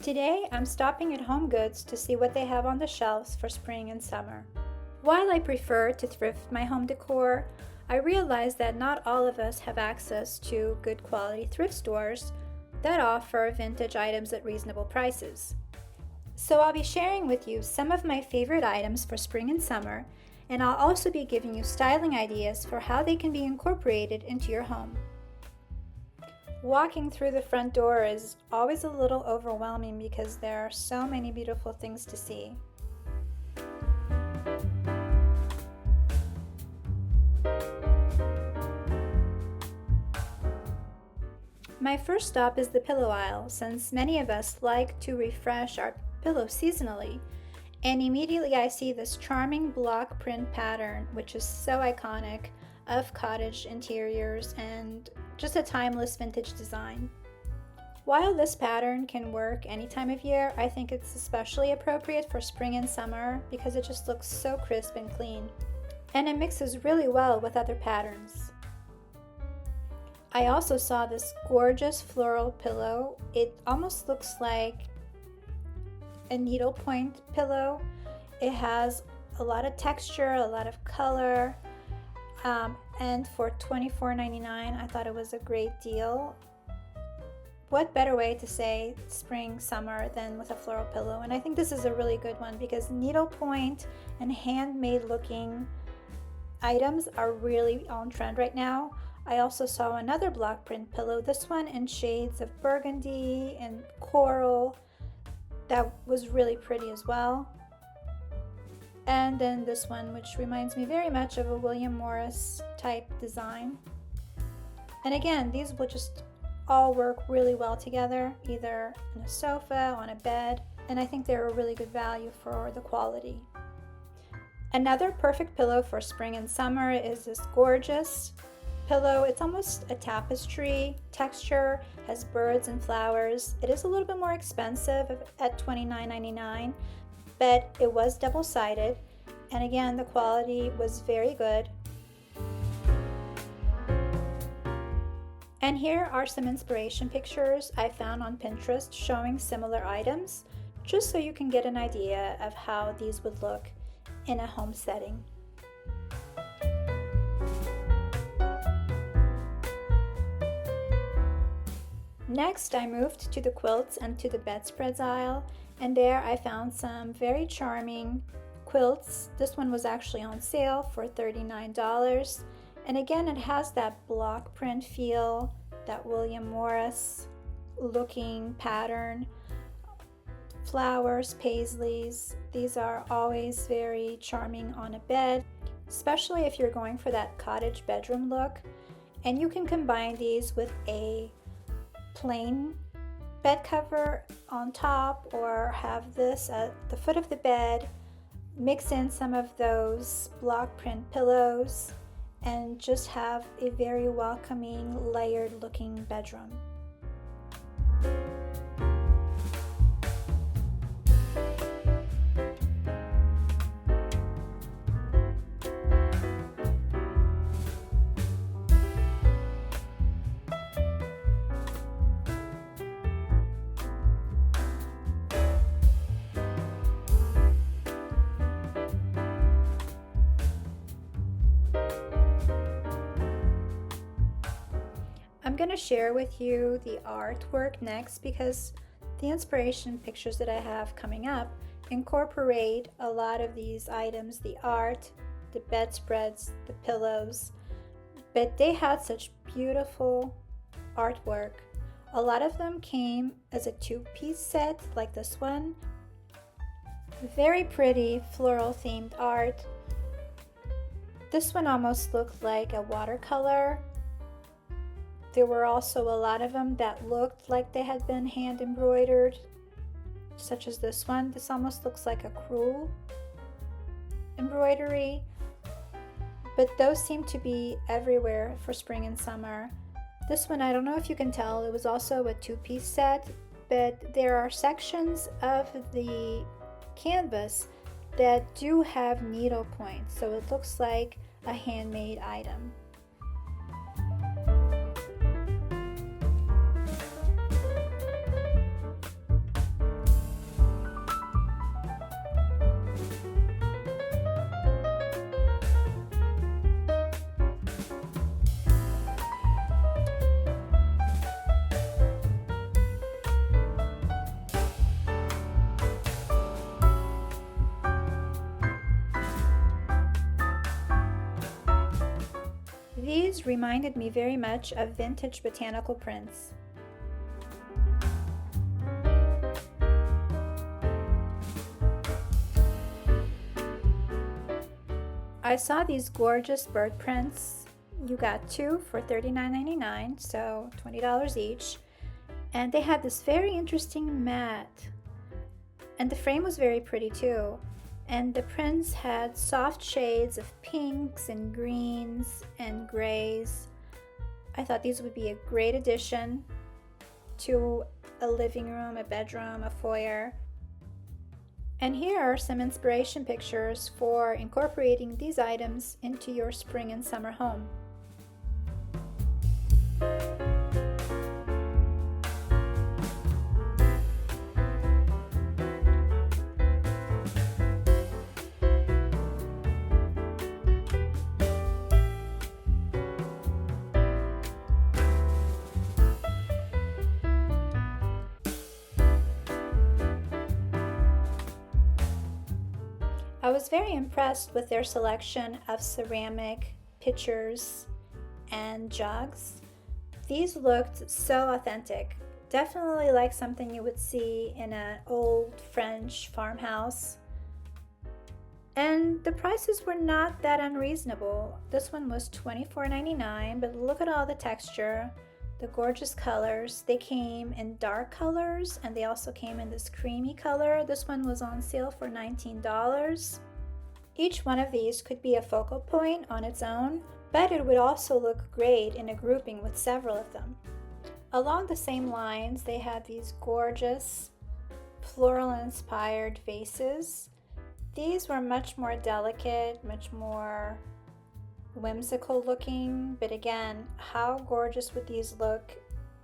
Today, I'm stopping at HomeGoods to see what they have on the shelves for spring and summer. While I prefer to thrift my home decor, I realize that not all of us have access to good quality thrift stores that offer vintage items at reasonable prices. So I'll be sharing with you some of my favorite items for spring and summer, and I'll also be giving you styling ideas for how they can be incorporated into your home. Walking through the front door is always a little overwhelming because there are so many beautiful things to see. My first stop is the pillow aisle, since many of us like to refresh our pillows seasonally, and immediately I see this charming block print pattern, which is so iconic, of cottage interiors and just a timeless vintage design. While this pattern can work any time of year, I think it's especially appropriate for spring and summer because it just looks so crisp and clean, and it mixes really well with other patterns. I also saw this gorgeous floral pillow. It almost looks like a needlepoint pillow. It has a lot of texture, a lot of color, and for $24.99 I thought it was a great deal. What better way to say spring, summer than with a floral pillow? And I think this is a really good one because needlepoint and handmade looking items are really on trend right now. I also saw another block print pillow, this one in shades of burgundy and coral, that was really pretty as well. And then this one, which reminds me very much of a William Morris type design. And again, these will just all work really well together, either on a sofa, on a bed, and I think they're a really good value for the quality. Another perfect pillow for spring and summer is this gorgeous pillow. It's almost a tapestry texture, has birds and flowers. It is a little bit more expensive at $29.99, but it was double-sided, and again, the quality was very good. And here are some inspiration pictures I found on Pinterest showing similar items, just so you can get an idea of how these would look in a home setting. Next, I moved to the quilts and to the bedspreads aisle, and there I found some very charming quilts. This one was actually on sale for $39, and again, it has that block print feel, that William Morris looking pattern. Flowers, paisleys, these are always very charming on a bed, especially if you're going for that cottage bedroom look. And you can combine these with a plain bed cover on top, or have this at the foot of the bed, mix in some of those block print pillows, and just have a very welcoming, layered looking bedroom. I'm going to share with you the artwork next because the inspiration pictures that I have coming up incorporate a lot of these items, the art, the bedspreads, the pillows, but they had such beautiful artwork. A lot of them came as a two-piece set like this one. Very pretty floral themed art. This one almost looked like a watercolor. There were also a lot of them that looked like they had been hand embroidered, such as this one. This almost looks like a crewel embroidery, but those seem to be everywhere for spring and summer. This one, I don't know if you can tell, it was also a two-piece set, but there are sections of the canvas that do have needle points, so it looks like a handmade item. These reminded me very much of vintage botanical prints. I saw these gorgeous bird prints. You got two for $39.99, so $20 each. And they had this very interesting mat. And the frame was very pretty too. And the prints had soft shades of pinks and greens and grays. I thought these would be a great addition to a living room, a bedroom, a foyer. And here are some inspiration pictures for incorporating these items into your spring and summer home. I was very impressed with their selection of ceramic pitchers and jugs. These looked so authentic, definitely like something you would see in an old French farmhouse. And the prices were not that unreasonable. This one was $24.99, but look at all the texture, the gorgeous colors. They came in dark colors and they also came in this creamy color. This one was on sale for $19. Each one of these could be a focal point on its own, but it would also look great in a grouping with several of them. Along the same lines, they had these gorgeous floral-inspired vases. These were much more delicate, much more whimsical looking, but again, how gorgeous would these look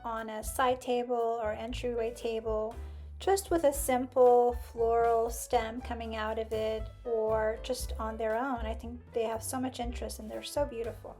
on a side table or entryway table, just with a simple floral stem coming out of it, or just on their own. I think they have so much interest and they're so beautiful.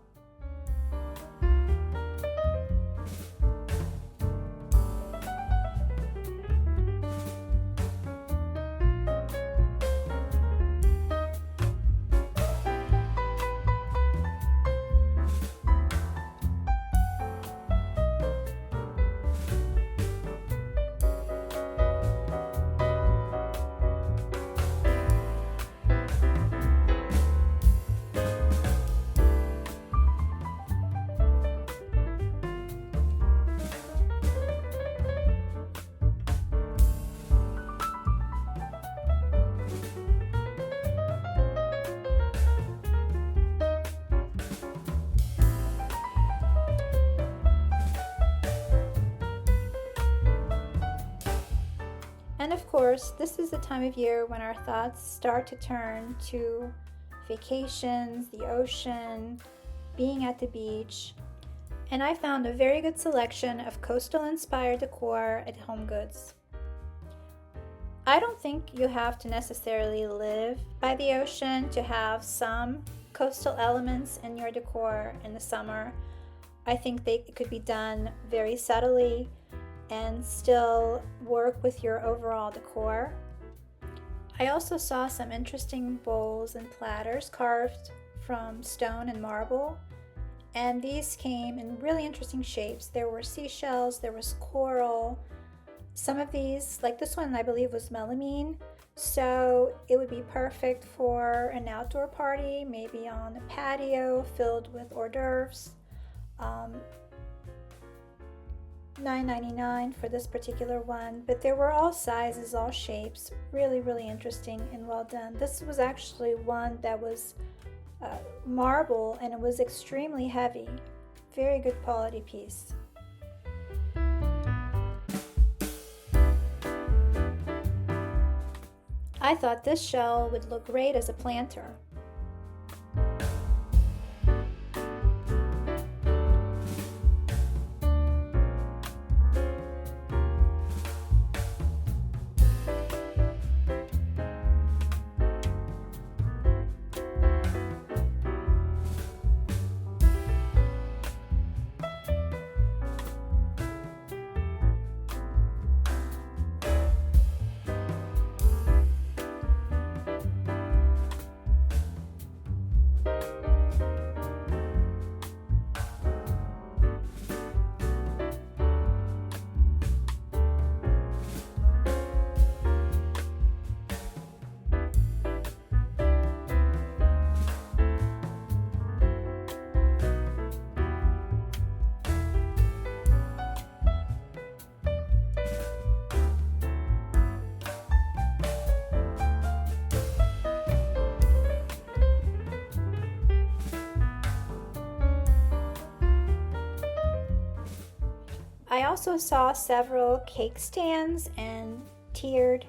And of course, this is the time of year when our thoughts start to turn to vacations, the ocean, being at the beach. And I found a very good selection of coastal-inspired decor at HomeGoods. I don't think you have to necessarily live by the ocean to have some coastal elements in your decor in the summer. I think it could be done very subtly and still work with your overall decor. I also saw some interesting bowls and platters carved from stone and marble, and these came in really interesting shapes. There were seashells, there was coral. Some of these, like this one, I believe was melamine, so it would be perfect for an outdoor party, maybe on a patio filled with hors d'oeuvres. $9.99 for this particular one, but there were all sizes, all shapes, really interesting and well done. This was actually one that was marble and it was extremely heavy. Very good quality piece. I thought this shell would look great as a planter. I also saw several cake stands and tiered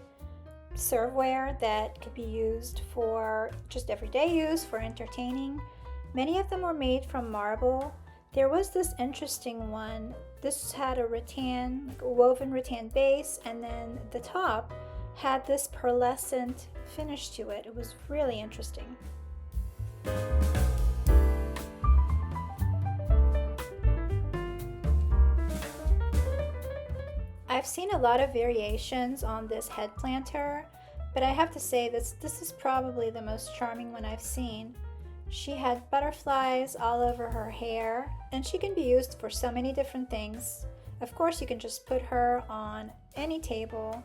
serveware that could be used for just everyday use, for entertaining. Many of them were made from marble. There was this interesting one. This had a rattan, woven rattan base, and then the top had this pearlescent finish to it. It was really interesting. I've seen a lot of variations on this head planter, but I have to say this is probably the most charming one I've seen. She had butterflies all over her hair, and she can be used for so many different things. Of course, you can just put her on any table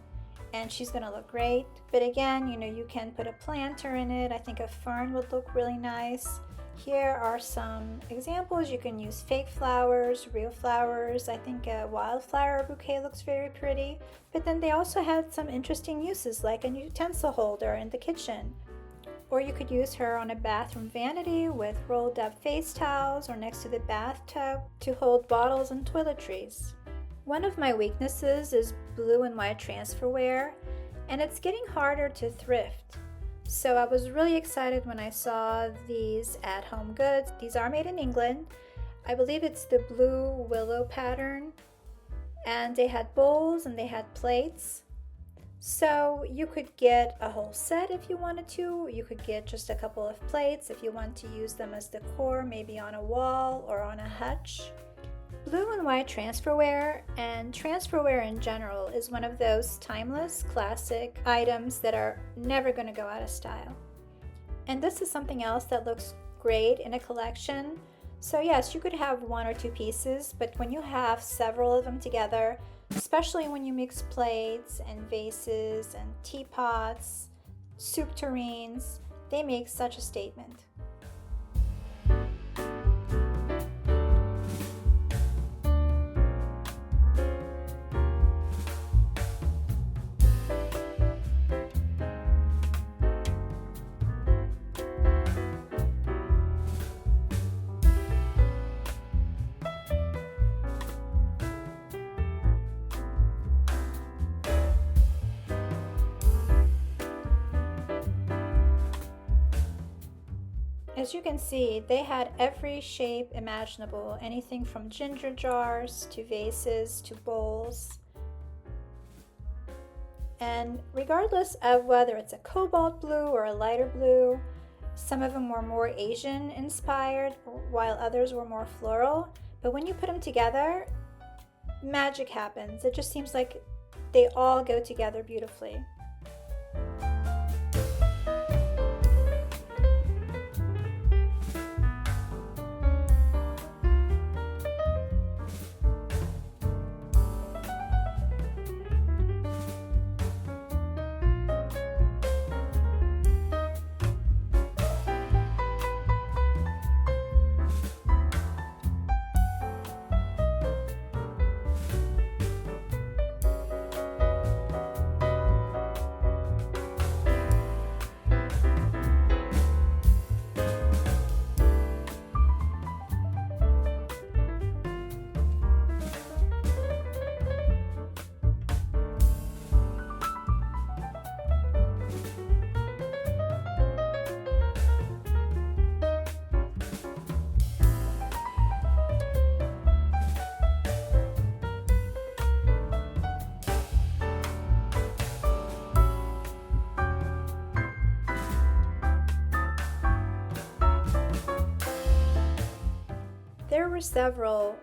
and she's gonna look great. But again, you can put a planter in it. I think a fern would look really nice. Here are some examples. You can use fake flowers, real flowers. I think a wildflower bouquet looks very pretty. But then they also had some interesting uses, like a utensil holder in the kitchen. Or you could use her on a bathroom vanity with rolled up face towels, or next to the bathtub to hold bottles and toiletries. One of my weaknesses is blue and white transferware, and it's getting harder to thrift. So I was really excited when I saw these at HomeGoods. These are made in England. I believe it's the blue willow pattern, and they had bowls and they had plates. So you could get a whole set if you wanted to. You could get just a couple of plates if you want to use them as decor, maybe on a wall or on a hutch. Blue and white transferware, and transferware in general, is one of those timeless, classic items that are never going to go out of style. And this is something else that looks great in a collection. So yes, you could have one or two pieces, but when you have several of them together, especially when you mix plates and vases and teapots, soup tureens, they make such a statement. As you can see, they had every shape imaginable, anything from ginger jars to vases to bowls. And regardless of whether it's a cobalt blue or a lighter blue, some of them were more Asian inspired, while others were more floral. But when you put them together, magic happens. It just seems like they all go together beautifully. There were several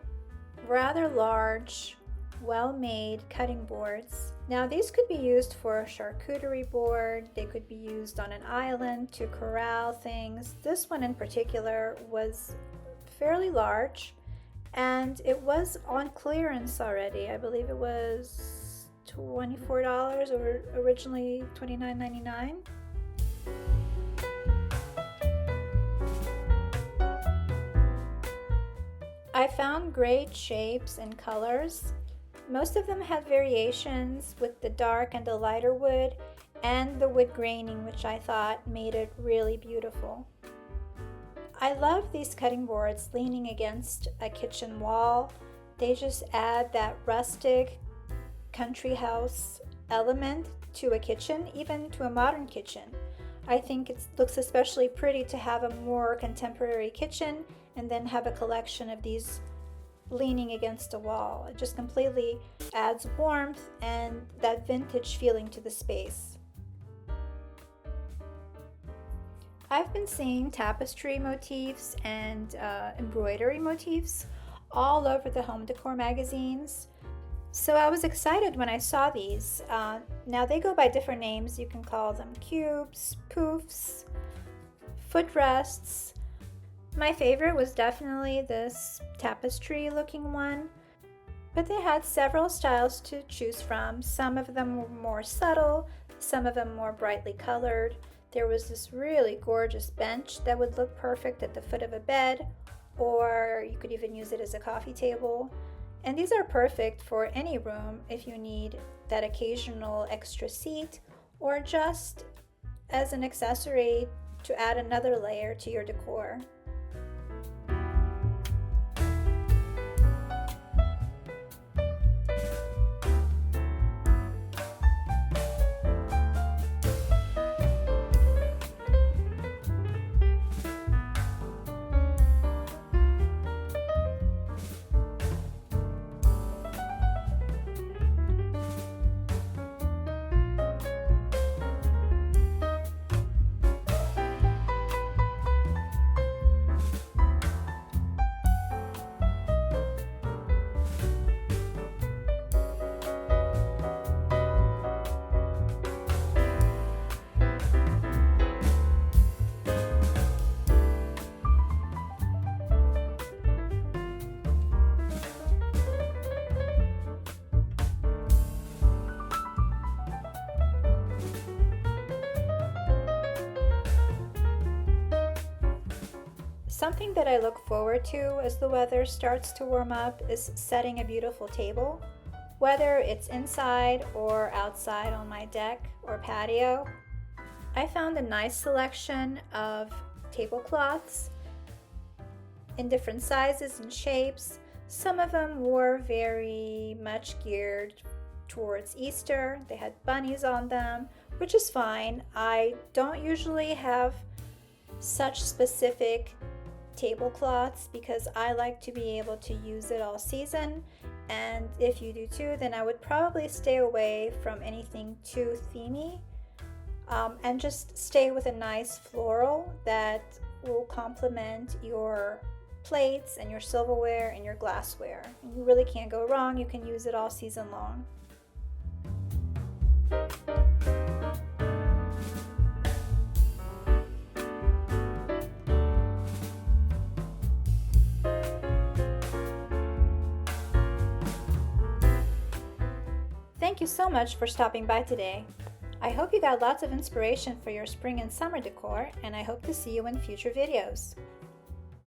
rather large, well-made cutting boards. Now these could be used for a charcuterie board, they could be used on an island to corral things. This one in particular was fairly large, and it was on clearance already. I believe it was $24 or originally $29.99. I found great shapes and colors. Most of them had variations with the dark and the lighter wood and the wood graining, which I thought made it really beautiful. I love these cutting boards leaning against a kitchen wall. They just add that rustic country house element to a kitchen, even to a modern kitchen. I think it looks especially pretty to have a more contemporary kitchen and then have a collection of these leaning against a wall. It just completely adds warmth and that vintage feeling to the space. I've been seeing tapestry motifs and embroidery motifs all over the home decor magazines. So I was excited when I saw these. Now they go by different names. You can call them cubes, poofs, footrests. My favorite was definitely this tapestry looking one, but they had several styles to choose from. Some of them were more subtle, some of them more brightly colored. There was this really gorgeous bench that would look perfect at the foot of a bed, or you could even use it as a coffee table. And these are perfect for any room if you need that occasional extra seat or just as an accessory to add another layer to your decor. Something that I look forward to as the weather starts to warm up is setting a beautiful table, whether it's inside or outside on my deck or patio. I found a nice selection of tablecloths in different sizes and shapes. Some of them were very much geared towards Easter. They had bunnies on them, which is fine. I don't usually have such specific tablecloths because I like to be able to use it all season, and if you do too, then I would probably stay away from anything too themey, and just stay with a nice floral that will complement your plates and your silverware and your glassware. You really can't go wrong. You can use it all season long. Thank you so much for stopping by today. I hope you got lots of inspiration for your spring and summer decor, and I hope to see you in future videos.